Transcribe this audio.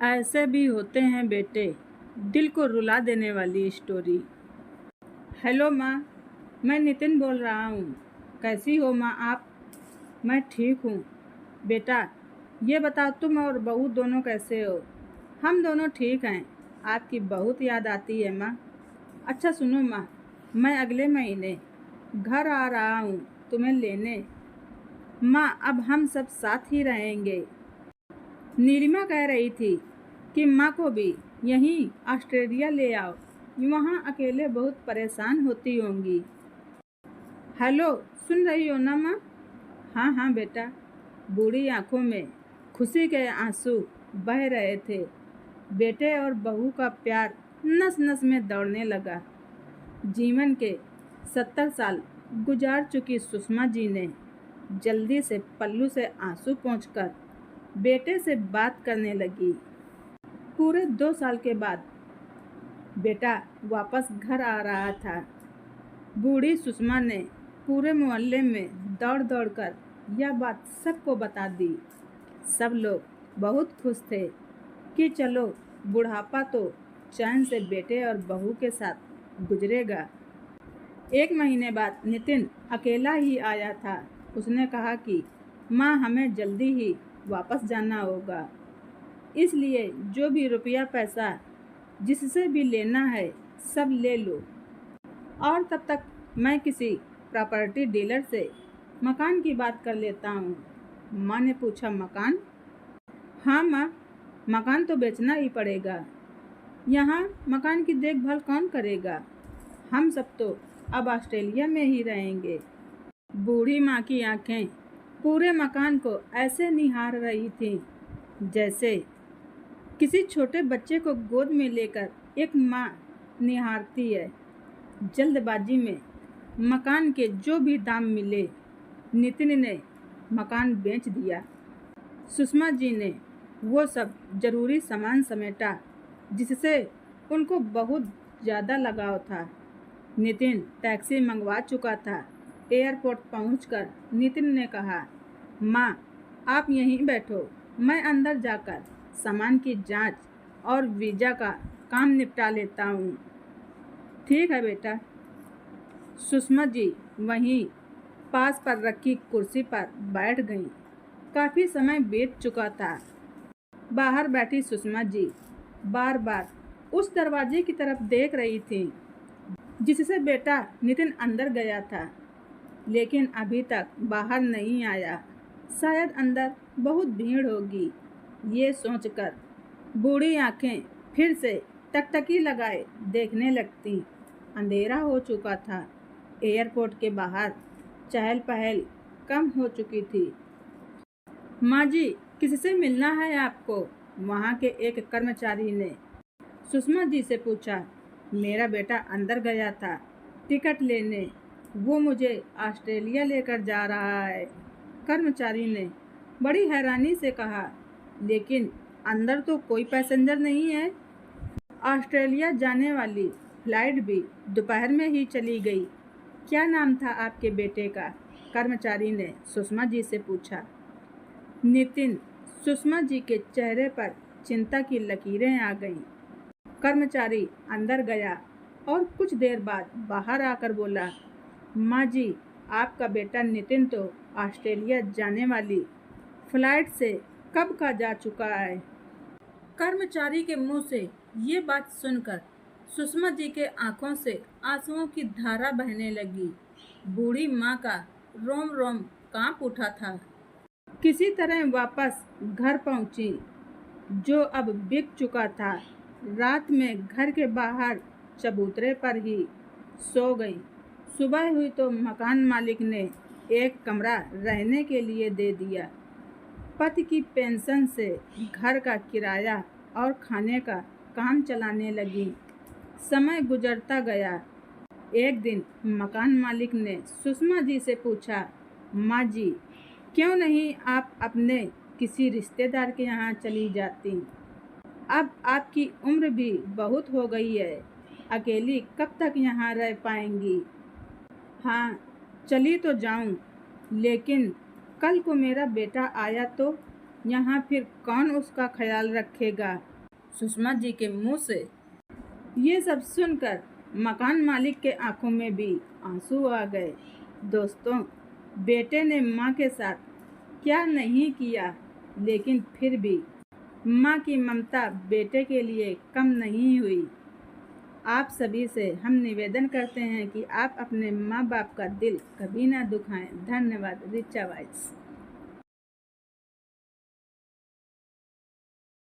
ऐसे भी होते हैं बेटे, दिल को रुला देने वाली स्टोरी। हेलो माँ, मैं नितिन बोल रहा हूँ। कैसी हो माँ आप? मैं ठीक हूँ। बेटा, ये बताओ तुम और बहू दोनों कैसे हो? हम दोनों ठीक हैं। आपकी बहुत याद आती है माँ। अच्छा सुनो माँ, मैं अगले महीने घर आ रहा हूँ तुम्हें लेने। माँ, अब हम सब साथ ही रहेंगे। नीलिमा कह रही थी कि माँ को भी यहीं ऑस्ट्रेलिया ले आओ, वहाँ अकेले बहुत परेशान होती होंगी। हेलो, सुन रही हो ना माँ? हाँ हाँ बेटा। बूढ़ी आंखों में खुशी के आंसू बह रहे थे। बेटे और बहू का प्यार नस नस में दौड़ने लगा। जीवन के 70 साल गुजार चुकी सुषमा जी ने जल्दी से पल्लू से आंसू पोंछकर बेटे से बात करने लगी। पूरे 2 साल के बाद बेटा वापस घर आ रहा था। बूढ़ी सुषमा ने पूरे मोहल्ले में दौड़ दौड़ कर यह बात सबको बता दी। सब लोग बहुत खुश थे कि चलो बुढ़ापा तो चैन से बेटे और बहू के साथ गुजरेगा। 1 महीने बाद नितिन अकेला ही आया था। उसने कहा कि माँ, हमें जल्दी ही वापस जाना होगा, इसलिए जो भी रुपया पैसा जिससे भी लेना है सब ले लो, और तब तक मैं किसी प्रॉपर्टी डीलर से मकान की बात कर लेता हूँ। माँ ने पूछा, मकान? हाँ माँ, मकान तो बेचना ही पड़ेगा। यहाँ मकान की देखभाल कौन करेगा? हम सब तो अब ऑस्ट्रेलिया में ही रहेंगे। बूढ़ी माँ की आंखें पूरे मकान को ऐसे निहार रही थीं जैसे किसी छोटे बच्चे को गोद में लेकर एक माँ निहारती है। जल्दबाजी में मकान के जो भी दाम मिले, नितिन ने मकान बेच दिया। सुषमा जी ने वो सब जरूरी सामान समेटा जिससे उनको बहुत ज़्यादा लगाव था। नितिन टैक्सी मंगवा चुका था। एयरपोर्ट पहुंचकर नितिन ने कहा, माँ, आप यहीं बैठो, मैं अंदर जाकर सामान की जांच और वीज़ा का काम निपटा लेता हूँ। ठीक है बेटा। सुषमा जी वहीं पास पर रखी कुर्सी पर बैठ गईं। काफ़ी समय बीत चुका था। बाहर बैठी सुषमा जी बार बार उस दरवाजे की तरफ देख रही थी जिससे बेटा नितिन अंदर गया था, लेकिन अभी तक बाहर नहीं आया। शायद अंदर बहुत भीड़ होगी, ये सोचकर बूढ़ी आंखें फिर से टकटकी लगाए देखने लगती। अंधेरा हो चुका था। एयरपोर्ट के बाहर चहल पहल कम हो चुकी थी। माँ जी, किससे मिलना है आपको? वहाँ के एक कर्मचारी ने सुषमा जी से पूछा। मेरा बेटा अंदर गया था टिकट लेने, वो मुझे ऑस्ट्रेलिया लेकर जा रहा है, कर्मचारी ने बड़ी हैरानी से कहा। लेकिन अंदर तो कोई पैसेंजर नहीं है। ऑस्ट्रेलिया जाने वाली फ्लाइट भी दोपहर में ही चली गई। क्या नाम था आपके बेटे का? कर्मचारी ने सुषमा जी से पूछा। नितिन। सुषमा जी के चेहरे पर चिंता की लकीरें आ गईं। कर्मचारी अंदर गया और कुछ देर बाद बाहर आकर बोला, माँ जी, आपका बेटा नितिन तो ऑस्ट्रेलिया जाने वाली फ्लाइट से कब का जा चुका है। कर्मचारी के मुंह से ये बात सुनकर सुषमा जी के आंखों से आंसुओं की धारा बहने लगी। बूढ़ी माँ का रोम रोम कांप उठा था। किसी तरह वापस घर पहुंची, जो अब बिक चुका था। रात में घर के बाहर चबूतरे पर ही सो गई। सुबह हुई तो मकान मालिक ने एक कमरा रहने के लिए दे दिया। पति की पेंशन से घर का किराया और खाने का काम चलाने लगी। समय गुजरता गया। एक दिन मकान मालिक ने सुषमा जी से पूछा, माँ जी, क्यों नहीं आप अपने किसी रिश्तेदार के यहाँ चली जाती? अब आपकी उम्र भी बहुत हो गई है, अकेली कब तक यहाँ रह पाएंगी? हाँ, चली तो जाऊँ, लेकिन कल को मेरा बेटा आया तो यहाँ फिर कौन उसका ख्याल रखेगा? सुषमा जी के मुंह से। ये सब सुनकर मकान मालिक के आंखों में भी आंसू आ गए। दोस्तों, बेटे ने माँ के साथ क्या नहीं किया, लेकिन फिर भी माँ की ममता बेटे के लिए कम नहीं हुई। आप सभी से हम निवेदन करते हैं कि आप अपने माँ बाप का दिल कभी ना दुखाएं। धन्यवाद। रिचा वाइस।